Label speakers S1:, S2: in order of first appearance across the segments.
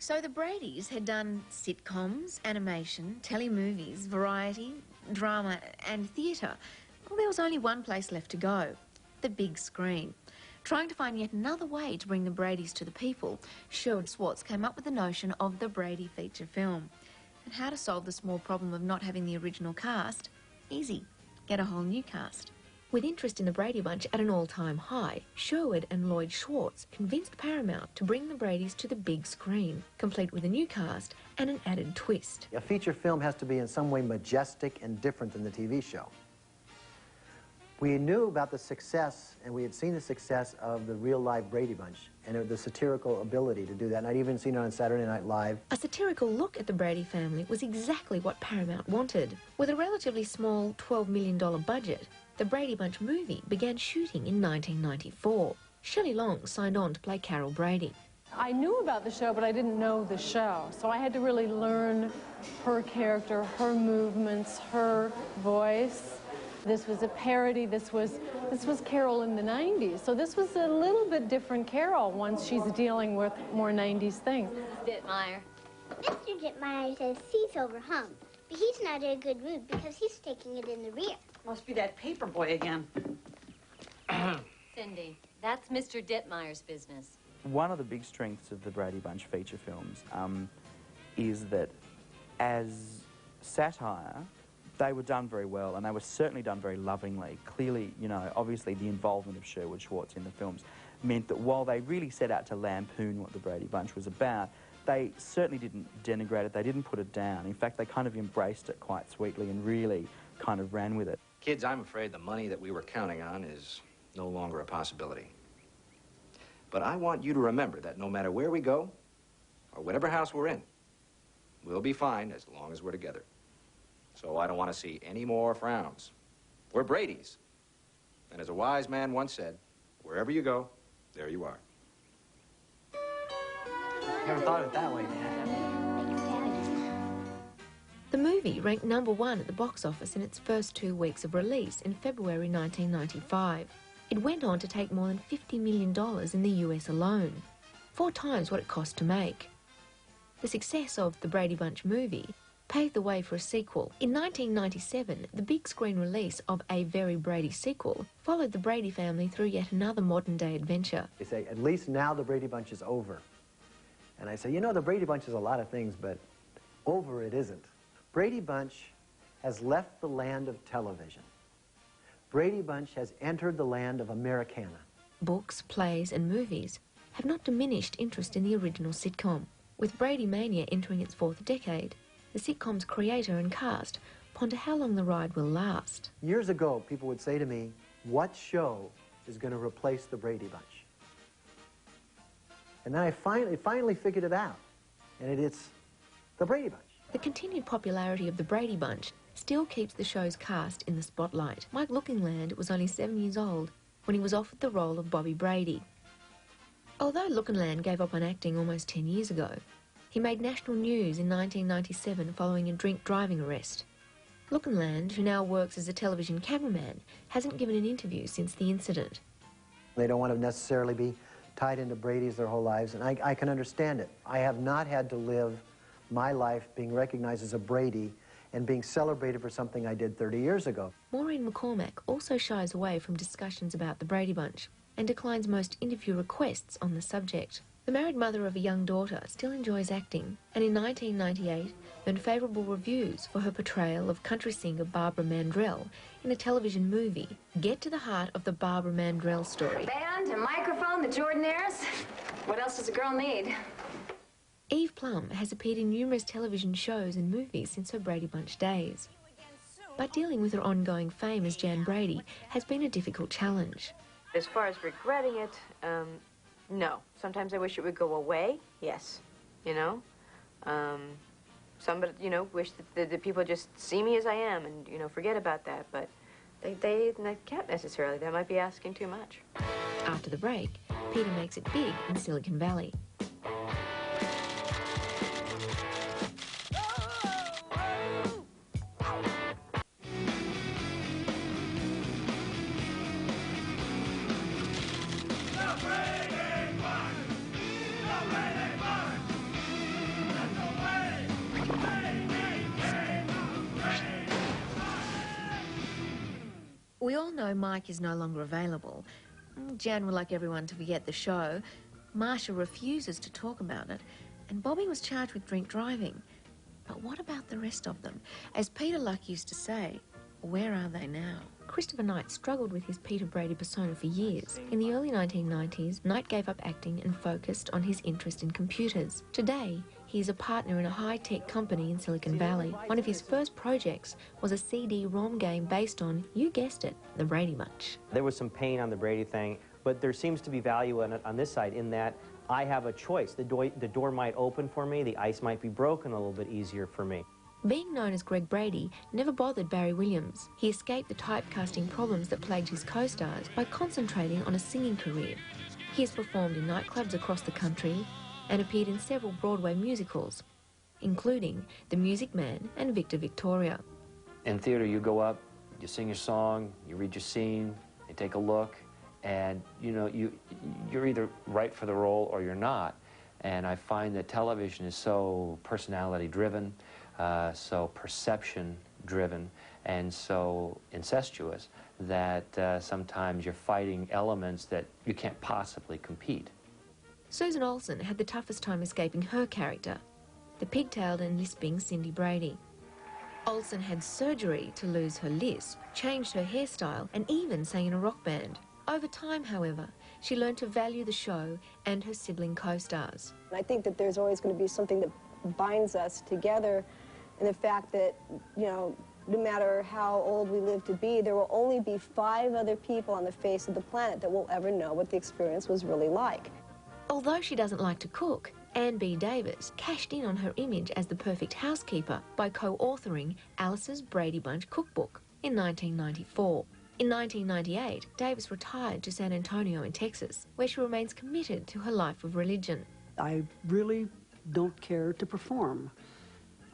S1: So the Bradys had done sitcoms, animation, telemovies, variety, drama and theatre. Well, there was only one place left to go, the big screen. Trying to find yet another way to bring the Bradys to the people, Sherwood Schwartz came up with the notion of the Brady feature film. And how to solve the small problem of not having the original cast? Easy. Get a whole new cast. With interest in the Brady Bunch at an all-time high, Sherwood and Lloyd Schwartz convinced Paramount to bring the Bradys to the big screen, complete with a new cast and an added twist.
S2: A feature film has to be in some way majestic and different than the TV show. We knew about the success, and we had seen the success of the real-life Brady Bunch, and the satirical ability to do that, and I'd even seen it on Saturday Night Live.
S1: A satirical look at the Brady family was exactly what Paramount wanted. With a relatively small $12 million budget, the Brady Bunch movie began shooting in 1994. Shelley Long signed on to play Carol Brady.
S3: I knew about the show, but I didn't know the show, so I had to really learn her character, her movements, her voice. This was a parody. This was Carol in the 90s. So this was a little bit different Carol once she's dealing with more 90s things.
S4: Dittmeyer.
S5: Mr. Dittmeyer says seat's overhung, but he's not in a good mood because he's taking it in the rear.
S6: Must be that paper boy again.
S4: Cindy, that's Mr. Dittmeyer's business.
S7: One of the big strengths of the Brady Bunch feature films is that as satire, they were done very well, and they were certainly done very lovingly. Clearly, you know, obviously the involvement of Sherwood Schwartz in the films meant that while they really set out to lampoon what the Brady Bunch was about, they certainly didn't denigrate it, they didn't put it down. In fact, they kind of embraced it quite sweetly and really kind of ran with it.
S8: Kids, I'm afraid the money that we were counting on is no longer a possibility. But I want you to remember that no matter where we go, or whatever house we're in, we'll be fine as long as we're together. So I don't want to see any more frowns. We're Bradys. And as a wise man once said, wherever you go, there you are.
S2: Never thought of it that way, Dad.
S1: The movie ranked #1 at the box office in its first 2 weeks of release in February 1995. It went on to take more than $50 million in the US alone, 4 times what it cost to make. The success of the Brady Bunch movie paved the way for a sequel. In 1997, the big screen release of A Very Brady sequel followed the Brady family through yet another modern-day adventure.
S2: They say, at least now the Brady Bunch is over. And I say, you know, the Brady Bunch is a lot of things, but over it isn't. Brady Bunch has left the land of television. Brady Bunch has entered the land of Americana.
S1: Books, plays and movies have not diminished interest in the original sitcom. With Brady Mania entering its 4th decade, the sitcom's creator and cast ponder how long the ride will last.
S2: Years ago, people would say to me, what show is going to replace the Brady Bunch? And then I finally figured it out, and it's the Brady Bunch.
S1: The continued popularity of the Brady Bunch still keeps the show's cast in the spotlight. Mike Lookinland was only 7 years old when he was offered the role of Bobby Brady. Although Lookinland gave up on acting almost 10 years ago, he made national news in 1997 following a drink-driving arrest. Lookinland, who now works as a television cameraman, hasn't given an interview since the incident.
S2: They don't want to necessarily be tied into Brady's their whole lives, and I can understand it. I have not had to live my life being recognized as a Brady and being celebrated for something I did 30 years ago.
S1: Maureen McCormack also shies away from discussions about the Brady Bunch and declines most interview requests on the subject. The married mother of a young daughter still enjoys acting, and in 1998 earned favourable reviews for her portrayal of country singer Barbara Mandrell in a television movie. Get to the heart of the Barbara Mandrell story.
S9: A band, a microphone, the Jordanaires. What else does a girl need?
S1: Eve Plum has appeared in numerous television shows and movies since her Brady Bunch days. But dealing with her ongoing fame as Jan Brady has been a difficult challenge.
S10: As far as regretting it, no. Sometimes I wish it would go away, yes. You know? Somebody, you know, wish that the people just see me as I am and, you know, forget about that. But they can't necessarily. That might be asking too much.
S1: After the break, Peter makes it big in Silicon Valley. We all know Mike is no longer available. Jan would like everyone to forget the show. Marsha refuses to talk about it. And Bobby was charged with drink driving. But what about the rest of them? As Peter Luck used to say, where are they now? Christopher Knight struggled with his Peter Brady persona for years. In the early 1990s, Knight gave up acting and focused on his interest in computers. Today, he is a partner in a high-tech company in Silicon Valley. One of his first projects was a CD-ROM game based on, you guessed it, the Brady Bunch.
S11: There was some pain on the Brady thing, but there seems to be value in it on this side in that I have a choice. The door might open for me, the ice might be broken a little bit easier for me.
S1: Being known as Greg Brady never bothered Barry Williams. He escaped the typecasting problems that plagued his co-stars by concentrating on a singing career. He has performed in nightclubs across the country and appeared in several Broadway musicals, including The Music Man and Victor Victoria.
S12: In theater, you go up, you sing your song, you read your scene, you take a look, and you know, you're either right for the role or you're not. And I find that television is so personality-driven, so perception-driven, and so incestuous that sometimes you're fighting elements that you can't possibly compete.
S1: Susan Olsen had the toughest time escaping her character, the pigtailed and lisping Cindy Brady. Olsen had surgery to lose her lisp, changed her hairstyle, and even sang in a rock band. Over time, however, she learned to value the show and her sibling co-stars.
S13: I think that there's always going to be something that binds us together, and the fact that, you know, no matter how old we live to be, there will only be 5 other people on the face of the planet that will ever know what the experience was really like.
S1: Although she doesn't like to cook, Ann B. Davis cashed in on her image as the perfect housekeeper by co-authoring Alice's Brady Bunch cookbook in 1994. In 1998, Davis retired to San Antonio in Texas, where she remains committed to her life of religion.
S14: I really don't care to perform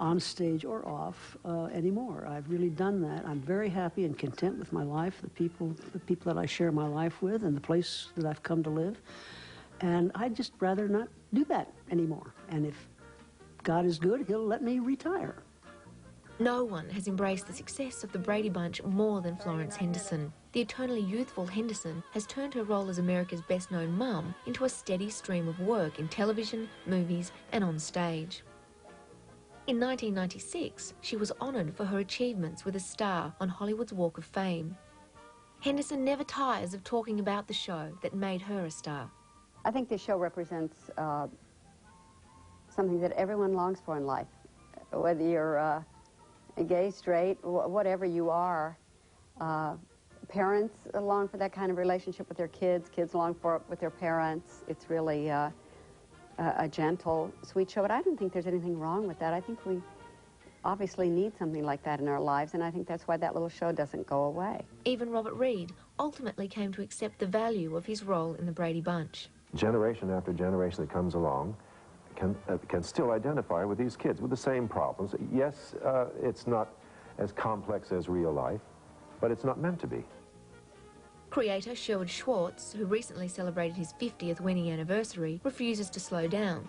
S14: on stage or off anymore. I've really done that. I'm very happy and content with my life, the people that I share my life with, and the place that I've come to live. And I'd just rather not do that anymore. And if God is good, he'll let me retire.
S1: No one has embraced the success of the Brady Bunch more than Florence Henderson. The eternally youthful Henderson has turned her role as America's best-known mum into a steady stream of work in television, movies, and on stage. In 1996, she was honoured for her achievements with a star on Hollywood's Walk of Fame. Henderson never tires of talking about the show that made her a star.
S15: I think this show represents something that everyone longs for in life, whether you're gay, straight, whatever you are. Parents long for that kind of relationship with their kids. Kids long for it with their parents. It's really a gentle, sweet show, but I don't think there's anything wrong with that. I think we obviously need something like that in our lives, and I think that's why that little show doesn't go away.
S1: Even Robert Reed ultimately came to accept the value of his role in the Brady Bunch.
S16: Generation after generation that comes along can still identify with these kids with the same problems. Yes, it's not as complex as real life, but it's not meant to be.
S1: Creator Sherwood Schwartz, who recently celebrated his 50th wedding anniversary, refuses to slow down.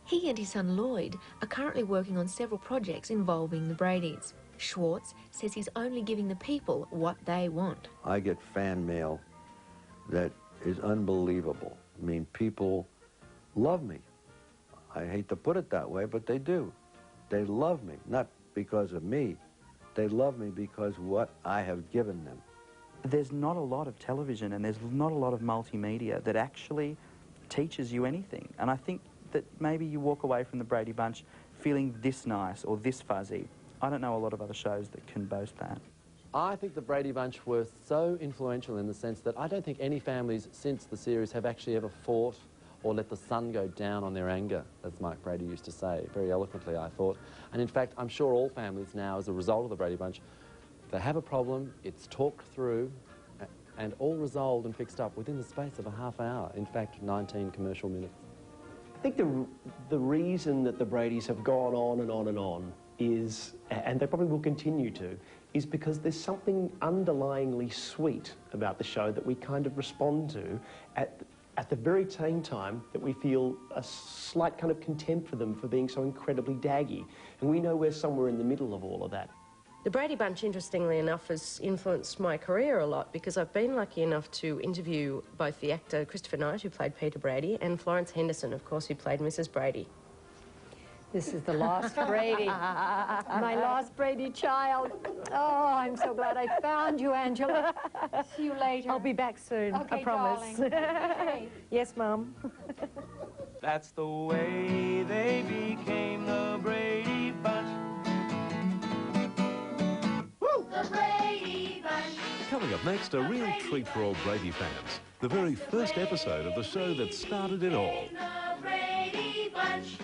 S1: He and his son Lloyd are currently working on several projects involving the Bradys. Schwartz says he's only giving the people what they want.
S17: I get fan mail that is unbelievable. I mean, people love me. I hate to put it that way, but they do. They love me, not because of me. They love me because what I have given them.
S7: There's not a lot of television and there's not a lot of multimedia that actually teaches you anything. And I think that maybe you walk away from the Brady Bunch feeling this nice or this fuzzy. I don't know a lot of other shows that can boast that.
S18: I think the Brady Bunch were so influential in the sense that I don't think any families since the series have actually ever fought or let the sun go down on their anger, as Mike Brady used to say, very eloquently, I thought. And in fact, I'm sure all families now, as a result of the Brady Bunch, they have a problem, it's talked through, and all resolved and fixed up within the space of a half hour. In fact, 19 commercial minutes.
S19: I think the reason that the Bradys have gone on and on and on is, and they probably will continue to, is because there's something underlyingly sweet about the show that we kind of respond to at the very same time that we feel a slight kind of contempt for them for being so incredibly daggy. And we know we're somewhere in the middle of all of that.
S20: The Brady Bunch, interestingly enough, has influenced my career a lot because I've been lucky enough to interview both the actor Christopher Knight, who played Peter Brady, and Florence Henderson, of course, who played Mrs. Brady.
S21: This is the lost Brady. My lost Brady child. Oh, I'm so glad I found you, Angela.
S1: See you later.
S21: I'll be back soon,
S1: Okay,
S21: I promise.
S1: darling.
S21: Yes, Mom.
S22: That's the way they became the Brady Bunch.
S23: The Brady Bunch.
S24: Coming up next, a real treat for all Brady fans. The very first episode of the show that started it all.
S23: The Brady Bunch.